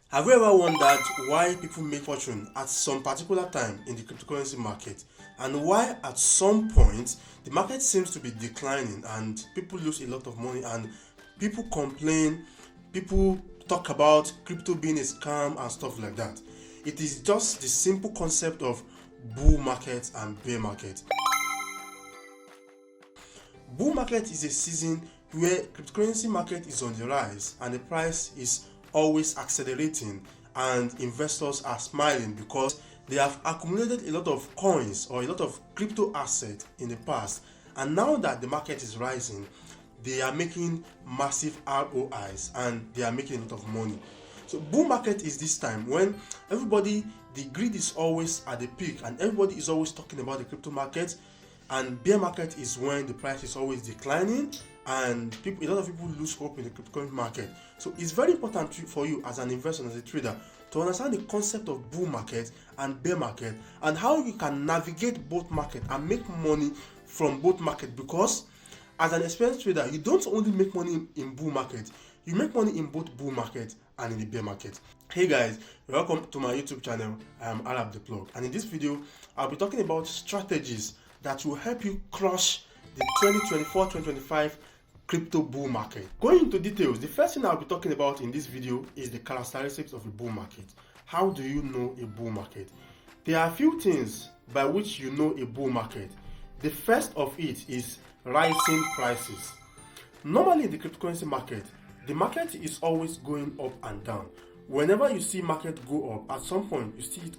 Have you ever wondered why people make fortune at some particular time in the cryptocurrency market, and why at some point the market seems to be declining and people lose a lot of money and people complain, people talk about crypto being a scam and stuff like that? It is just the simple concept of bull market and bear market. Bull market is a season where cryptocurrency market is on the rise and the price is always accelerating, and investors are smiling because they have accumulated a lot of coins or a lot of crypto assets in the past, and now that the market is rising, they are making massive ROIs and they are making a lot of money. So bull market is this time when everybody, the greed is always at the peak and everybody is always talking about the crypto market, and bear market is when the price is always declining and a lot of people lose hope in the cryptocurrency market. So it's very important for you as an investor and as a trader to understand the concept of bull market and bear market and how you can navigate both market and make money from both market, because as an experienced trader you don't only make money in bull market, you make money in both bull market and in the bear market. Hey guys, welcome to my YouTube channel. I am Arab the Plug, and in this video I'll be talking about strategies that will help you crush the 2024-2025 crypto bull market. Going into details, the first thing I'll be talking about in this video is the characteristics of a bull market. How do you know a bull market? There are a few things by which you know a bull market. The first of it is rising prices. Normally in the cryptocurrency market, the market is always going up and down. Whenever you see market go up, at some point you see it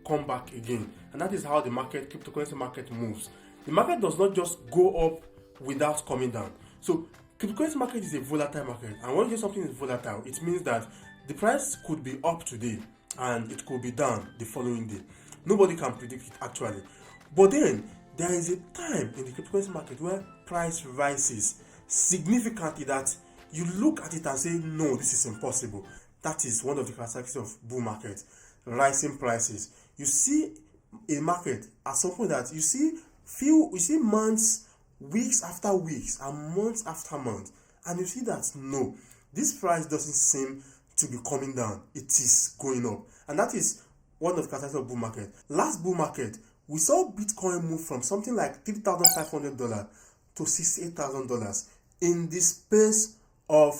come back again, and that is how the cryptocurrency market moves. The market does not just go up without coming down. So cryptocurrency market is a volatile market, and when you say something is volatile, it means that the price could be up today and it could be down the following day. Nobody can predict it actually. But then there is a time in the cryptocurrency market where price rises significantly that you look at it and say, no, this is impossible. That is one of the characteristics of bull market: rising prices. You see a market at some point that you see months, weeks after weeks, and months after months, and you see that no, this price doesn't seem to be coming down, it is going up. And that is one of the characteristics of bull market. Last bull market, we saw Bitcoin move from something like $3,500 to $68,000 in the space of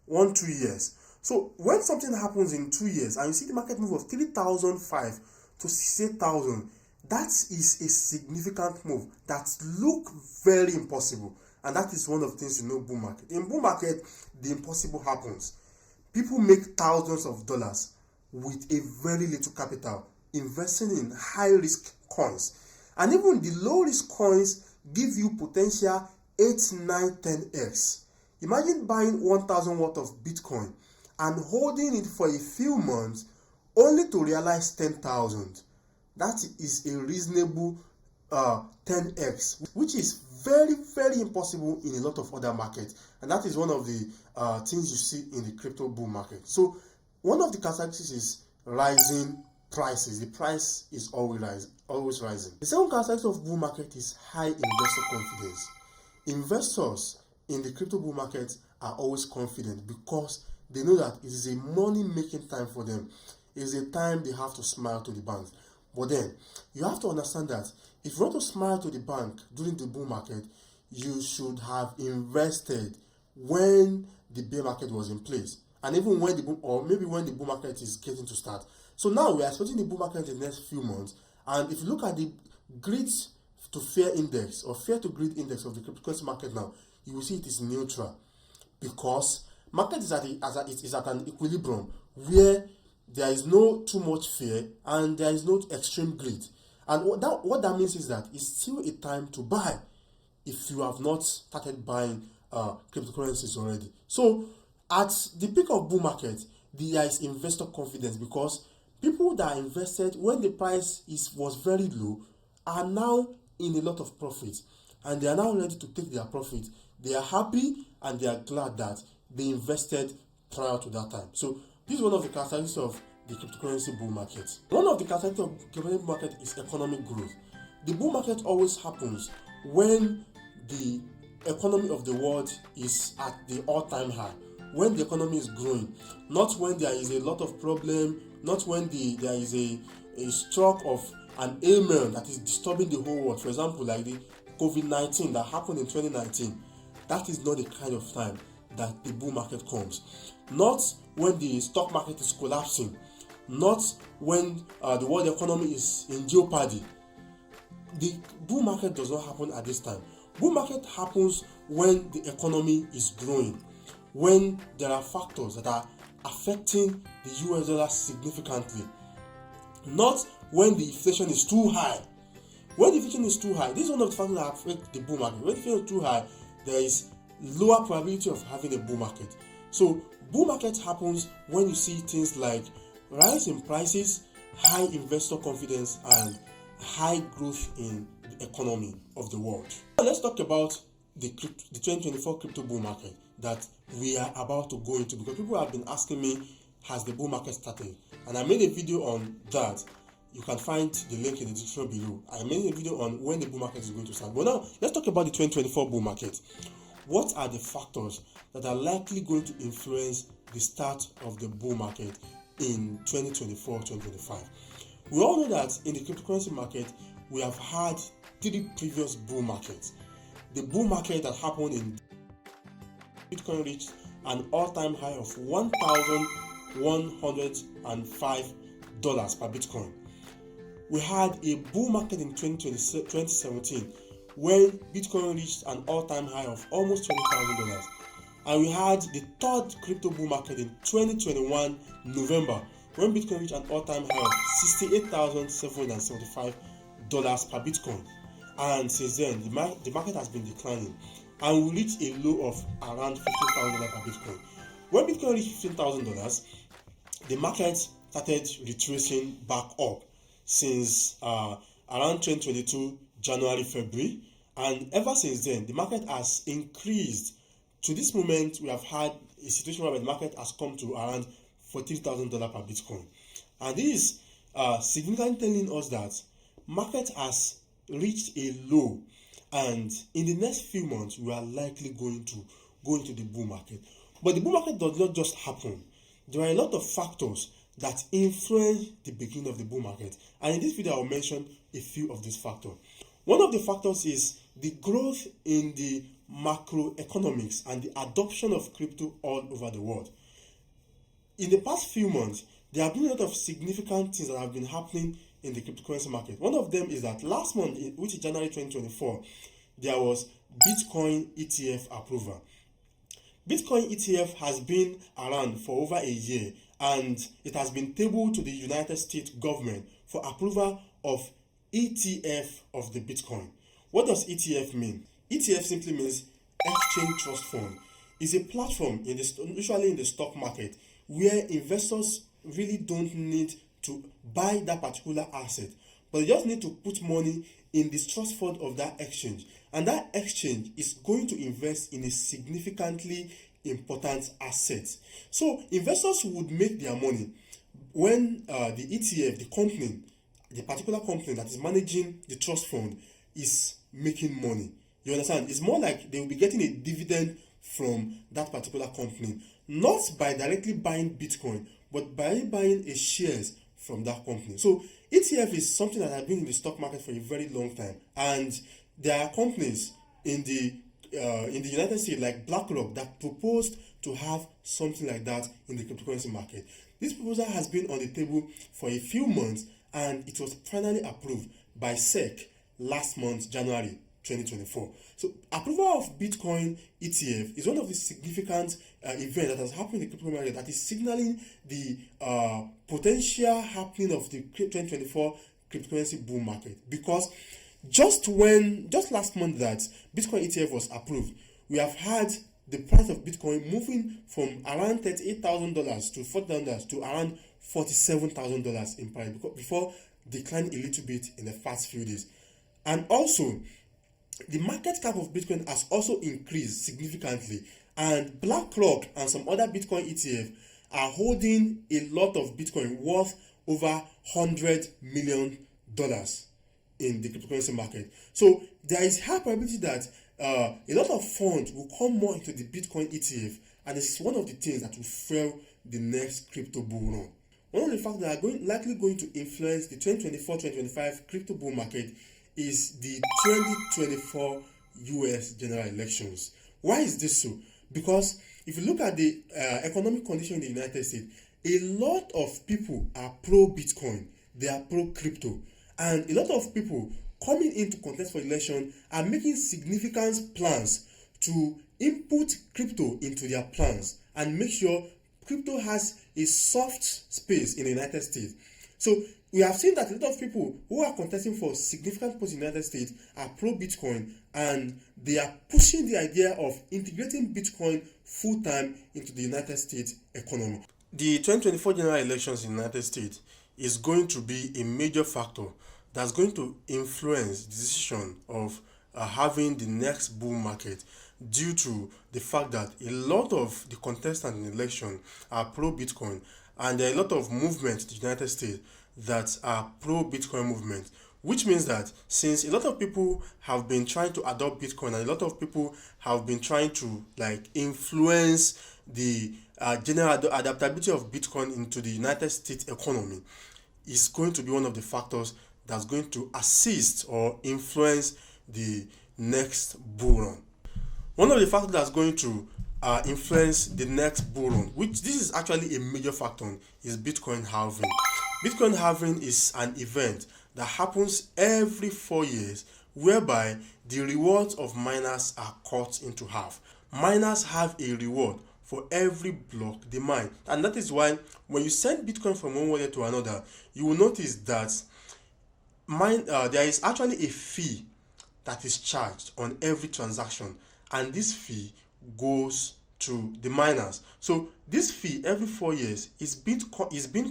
1-2 years. So when something happens in 2 years and you see the market move of 3,005 to 68,000, that is a significant move that look very impossible, and that is one of the things you know bull market. In bull market, the impossible happens. People make thousands of dollars with a very little capital, investing in high risk coins, and even the low risk coins give you potential 8, 9, 10x. Imagine buying 1,000 worth of Bitcoin and holding it for a few months only to realize 10,000. That is a reasonable 10x, which is very, very impossible in a lot of other markets, and that is one of the things you see in the crypto bull market. So one of the characteristics is rising prices. The price is always rising. The second characteristic of bull market is high investor confidence. Investors in the crypto bull market are always confident because they know that it is a money-making time for them. It is a time they have to smile to the bank. But then, you have to understand that if you want to smile to the bank during the bull market, you should have invested when the bear market was in place, and even when when the bull market is getting to start. So now we are expecting the bull market in the next few months, and if you look at the greed to fear index or fear to greed index of the cryptocurrency market now, you will see it is neutral, because market is at an equilibrium where there is no too much fear and there is no extreme greed. And what that means is that it's still a time to buy if you have not started buying cryptocurrencies already. So at the peak of bull market, there is investor confidence because people that invested when the price was very low are now in a lot of profit, and they are now ready to take their profit. They are happy and they are glad that they invested prior to that time. So this is one of the characteristics of the cryptocurrency bull market. One of the characteristics of the cryptocurrency market is economic growth. The bull market always happens when the economy of the world is at the all-time high, when the economy is growing, not when there is a lot of problem, not when there is a stroke of an ailment that is disturbing the whole world. For example, like the COVID-19 that happened in 2019. That is not the kind of time that the bull market comes. Not when the stock market is collapsing, not when the world economy is in jeopardy. The bull market does not happen at this time. Bull market happens when the economy is growing, when there are factors that are affecting the US dollar significantly, not when the inflation is too high. When the inflation is too high, this is one of the factors that affect the bull market. When the inflation is too high, there is lower probability of having a bull market. So bull market happens when you see things like rise in prices, high investor confidence, and high growth in the economy of the world. Now let's talk about the 2024 crypto bull market that we are about to go into, because people have been asking me, has the bull market started? And I made a video on that. You can find the link in the description below. I made a video on when the bull market is going to start. But now let's talk about the 2024 bull market. What are the factors that are likely going to influence the start of the bull market in 2024-2025? We all know that in the cryptocurrency market, we have had 3 previous bull markets. The bull market that happened in Bitcoin reached an all-time high of $1,105 per Bitcoin. We had a bull market in 2017 when Bitcoin reached an all-time high of almost $20,000. And we had the 3rd crypto bull market in 2021 November when Bitcoin reached an all-time high of $68,775 per Bitcoin. And since then, the market has been declining, and we reached a low of around $15,000 per Bitcoin. When Bitcoin reached $15,000, the market started retracing back up since around 2022 January, February, and ever since then the market has increased. To this moment, we have had a situation where the market has come to around $43,000 per Bitcoin, and this is significantly telling us that market has reached a low, and in the next few months we are likely going to go into the bull market. But the bull market does not just happen. There are a lot of factors that influence the beginning of the bull market, and in this video I will mention a few of these factors. One of the factors is the growth in the macroeconomics and the adoption of crypto all over the world. In the past few months, there have been a lot of significant things that have been happening in the cryptocurrency market. One of them is that last month, which is January 2024, there was Bitcoin ETF approval. Bitcoin ETF has been around for over a year, and it has been tabled to the United States government for approval of ETF of the Bitcoin. What does ETF mean? ETF simply means Exchange Trust Fund. It's a platform usually in the stock market where investors really don't need to buy that particular asset, but they just need to put money in the trust fund of that exchange, and that exchange is going to invest in a significantly important asset. So investors would make their money when the ETF, the company, the particular company that is managing the trust fund is making money. You understand? It's more like they will be getting a dividend from that particular company, not by directly buying Bitcoin, but by buying a shares from that company. So ETF is something that has been in the stock market for a very long time, and there are companies in the United States like BlackRock that proposed to have something like that in the cryptocurrency market. This proposal has been on the table for a few months, and it was finally approved by SEC last month, January 2024. So approval of Bitcoin ETF is one of the significant events that has happened in the crypto market that is signaling the potential happening of the 2024 cryptocurrency bull market, because just last month that Bitcoin ETF was approved, we have had the price of Bitcoin moving from around $38,000 to $40,000 to around $47,000 in price before declining a little bit in the past few days. And also, the market cap of Bitcoin has also increased significantly, and BlackRock and some other Bitcoin ETF are holding a lot of Bitcoin worth over $100 million in the cryptocurrency market. So there is high probability that a lot of funds will come more into the Bitcoin ETF and it's one of the things that will fuel the next crypto bull run. One of the factors that are likely going to influence the 2024-2025 crypto bull market is the 2024 US general elections. Why is this so? Because if you look at the economic condition in the United States, a lot of people are pro-Bitcoin, they are pro-crypto, and a lot of people coming into contest for election are making significant plans to input crypto into their plans and make sure crypto has a soft space in the United States. So we have seen that a lot of people who are contesting for significant posts in the United States are pro-Bitcoin, and they are pushing the idea of integrating Bitcoin full-time into the United States economy. The 2024 general elections in the United States is going to be a major factor that's going to influence the decision of having the next bull market, due to the fact that a lot of the contestants in the election are pro-Bitcoin, and there are a lot of movements in the United States that are pro-Bitcoin movement, which means that since a lot of people have been trying to adopt Bitcoin and a lot of people have been trying to influence the general adaptability of Bitcoin into the United States economy, is going to be one of the factors that's going to assist or influence the next bull run. One of the factors that's going to influence the next bull run, which this is actually a major factor, is Bitcoin halving. Bitcoin halving is an event that happens every 4 years, whereby the rewards of miners are cut into half. Miners have a reward for every block they mine, and that is why when you send Bitcoin from one wallet to another, you will notice that there is actually a fee that is charged on every transaction, and this fee goes to the miners. So this fee every 4 years is being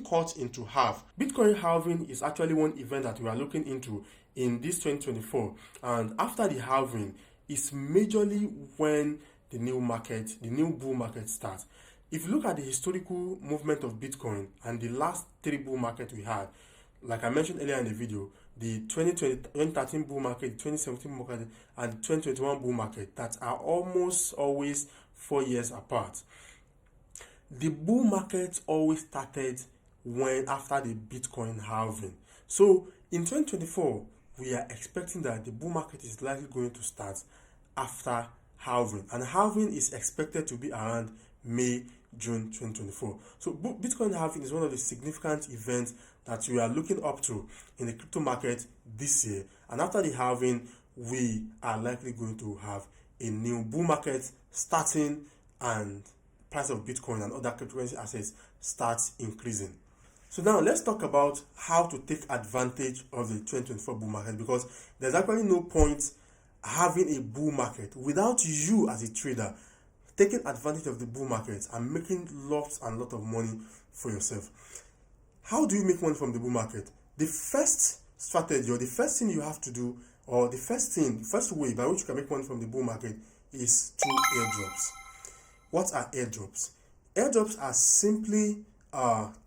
cut into half. Bitcoin halving is actually one event that we are looking into in this 2024, and after the halving is majorly when the new bull market starts. If you look at the historical movement of Bitcoin and the last 3 bull markets we had, like I mentioned earlier in the video, the 2013 bull market, 2017 bull market, and the 2021 bull market, that are almost always 4 years apart. The bull market always started after the Bitcoin halving. So in 2024, we are expecting that the bull market is likely going to start after halving, and halving is expected to be around May, June 2024. So Bitcoin halving is one of the significant events that we are looking up to in the crypto market this year, and after the halving, we are likely going to have a new bull market starting, and price of Bitcoin and other cryptocurrency assets starts increasing. So now let's talk about how to take advantage of the 2024 bull market, because there's actually no point having a bull market without you as a trader taking advantage of the bull market and making lots and lots of money for yourself. How do you make money from the bull market? The first strategy, or the first thing you have to do, or the first way by which you can make money from the bull market, is through airdrops. What are airdrops? Airdrops are simply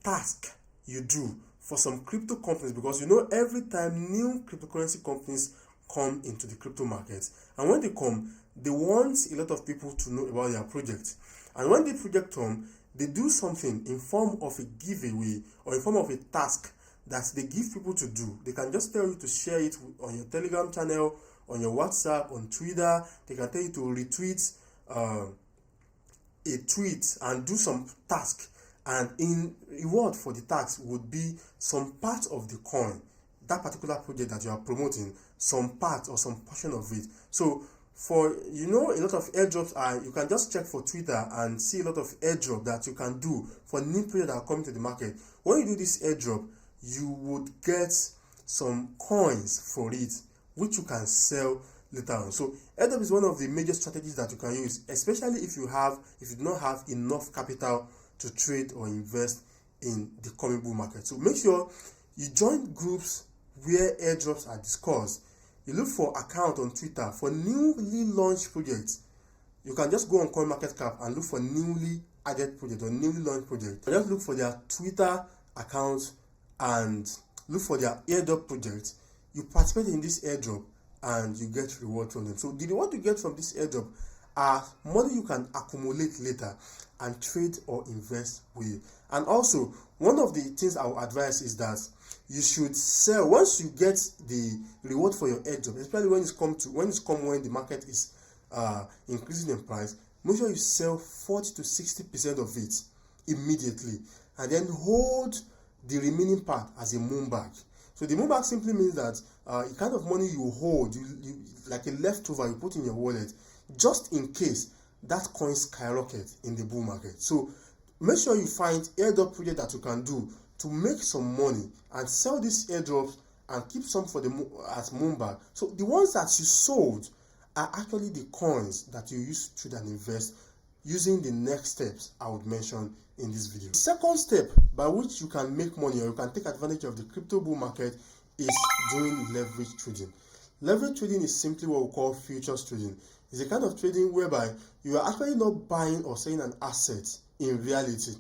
tasks you do for some crypto companies, because every time new cryptocurrency companies come into the crypto market, and when they come, they want a lot of people to know about their project. And when the project come, they do something in form of a giveaway or in form of a task that they give people to do. They can just tell you to share it on your Telegram channel, on your WhatsApp, on Twitter. They can tell you to retweet a tweet and do some task, and in reward for the task would be some part of the coin, that particular project that you are promoting, some part or some portion of it. So for a lot of airdrops are, you can just check for Twitter and see a lot of airdrop that you can do for new projects that are coming to the market. When you do this airdrop, you would get some coins for it, which you can sell later on. So airdrop is one of the major strategies that you can use, especially if you do not have enough capital to trade or invest in the coming bull market. So make sure you join groups where airdrops are discussed. You look for account on Twitter for newly launched projects. You can just go on CoinMarketCap and look for newly added project or newly launched project. Just look for their Twitter account and look for their airdrop project. You participate in this airdrop and you get reward from them. So the reward you get from this airdrop are money you can accumulate later and trade or invest with. And also, one of the things I would advise is that you should sell once you get the reward for your airdrop, especially when the market is increasing in price. Make sure you sell 40 to 60% of it immediately, and then hold the remaining part as a moon bag. So the moon bag simply means that the kind of money you hold, you like a leftover, you put in your wallet just in case that coin skyrocket in the bull market. So make sure you find airdrop project that you can do to make some money and sell these airdrops and keep some for as moon bag. So the ones that you sold are actually the coins that you use to trade and invest using the next steps I would mention in this video. The second step by which you can make money or you can take advantage of the crypto bull market is doing leverage trading. Leverage trading is simply what we call futures trading. It's a kind of trading whereby you are actually not buying or selling an asset in reality.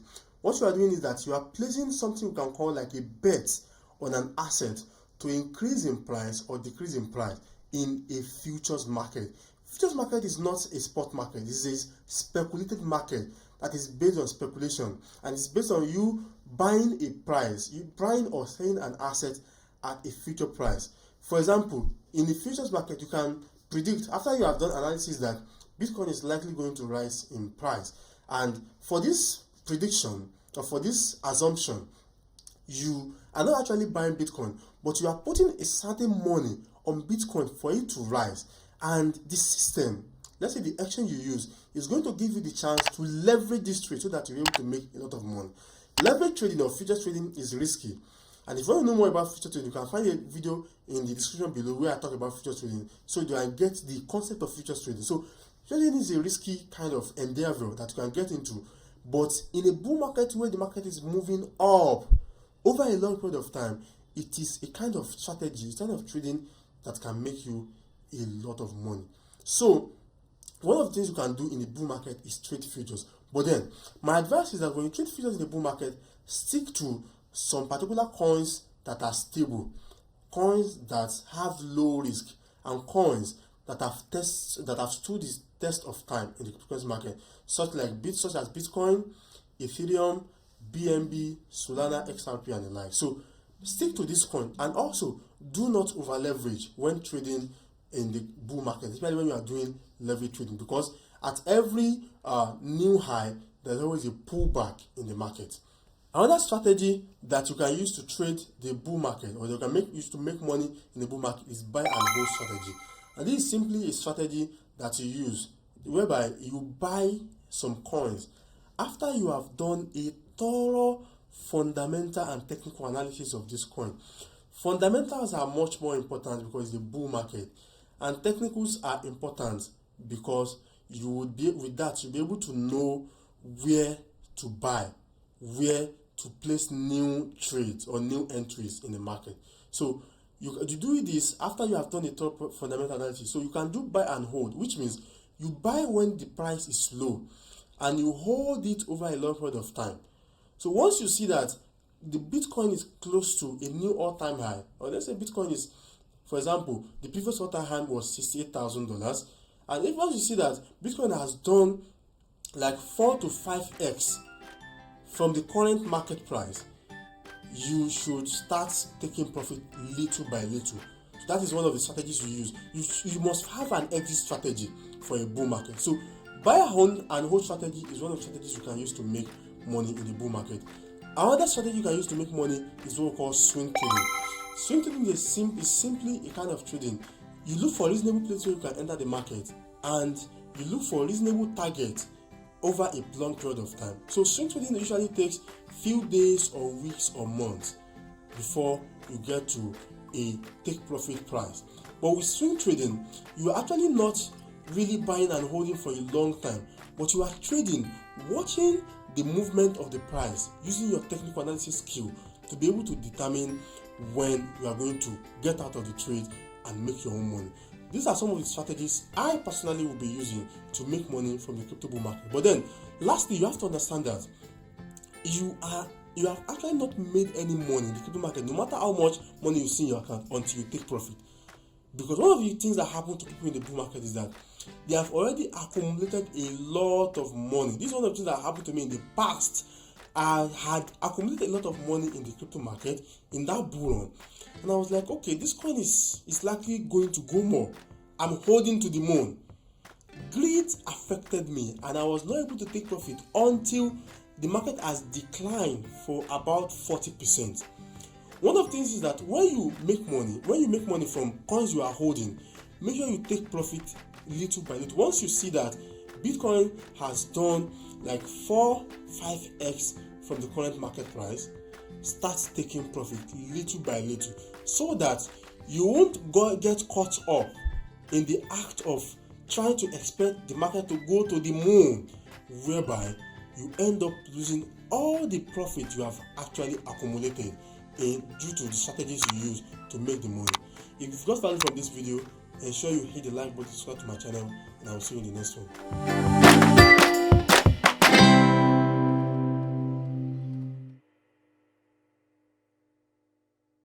What you are doing is that you are placing something you can call like a bet on an asset to increase in price or decrease in price in a futures market. Futures market is not a spot market. This is a speculated market that is based on speculation, and it's based on you buying a price, you buying or selling an asset at a future price. For example, in the futures market, you can predict after you have done analysis that Bitcoin is likely going to rise in price, and for this prediction or for this assumption, you are not actually buying Bitcoin, but you are putting a certain money on Bitcoin for it to rise, and the system, let's say the exchange you use, is going to give you the chance to leverage this trade so that you're able to make a lot of money. Leverage trading or futures trading is risky, and if you want to know more about futures trading, you can find a video in the description below where I talk about futures trading, so you can get the concept of futures trading. So trading is a risky kind of endeavor that you can get into, but in a bull market where the market is moving up over a long period of time, it is a kind of strategy, it's kind of trading that can make you a lot of money. So one of the things you can do in the bull market is trade futures. But then my advice is that when you trade futures in the bull market, stick to some particular coins that are stable, coins that have low risk, and coins that have stood the test of time in the cryptocurrency market, such as Bitcoin, Ethereum, BNB, Solana, XRP, and the like. So stick to this coin, and also do not over leverage when trading in the bull market, especially when you are doing leverage trading, because at every new high there's always a pullback in the market. Another strategy that you can use to trade the bull market, or you can use to make money in the bull market, is buy and hold strategy. And this is simply a strategy that you use whereby you buy some coins after you have done a thorough fundamental and technical analysis of this coin. Fundamentals are much more important because it's the bull market, and technicals are important because you would be with that you'll be able to know where to buy, where to place new trades or new entries in the market. So you do this after you have done a thorough fundamental analysis. So you can do buy and hold, which means you buy when the price is low and you hold it over a long period of time. So once you see that the Bitcoin is close to a new all-time high, or let's say Bitcoin is, for example, the previous all-time high was $68,000, and if once you see that Bitcoin has done like 4 to 5x from the current market price, you should start taking profit little by little. So that is one of the strategies you use. You must have an exit strategy for a bull market. So buy and hold strategy is one of the strategies you can use to make money in the bull market. Another strategy you can use to make money is what we call swing trading. Swing trading is simply a kind of trading. You look for reasonable places where you can enter the market, and you look for reasonable targets over a long period of time. So swing trading usually takes few days or weeks or months before you get to a take profit price. But with swing trading, you are actually not really buying and holding for a long time, but you are trading, watching the movement of the price, using your technical analysis skill to be able to determine when you are going to get out of the trade and make your own money. These are some of the strategies I personally will be using to make money from the crypto bull market. But then, lastly, you have to understand that you have actually not made any money in the crypto market, no matter how much money you see in your account, until you take profit. Because one of the things that happen to people in the bull market is that they have already accumulated a lot of money. This is one of the things that happened to me in the past. I had accumulated a lot of money in the crypto market in that bull run, and I was like, okay, this coin is likely going to go more. I'm holding to the moon. Greed affected me, and I was not able to take profit until the market has declined for about 40%. One of the things is that when you make money from coins you are holding, make sure you take profit little by little. Once you see that Bitcoin has done like 4-5x from the current market price, start taking profit little by little, so that you won't get caught up in the act of trying to expect the market to go to the moon, whereby you end up losing all the profit you have actually accumulated due to the strategies you use to make the money. If you've got value from this video, ensure you hit the like button, subscribe to my channel, and I will see you in the next one.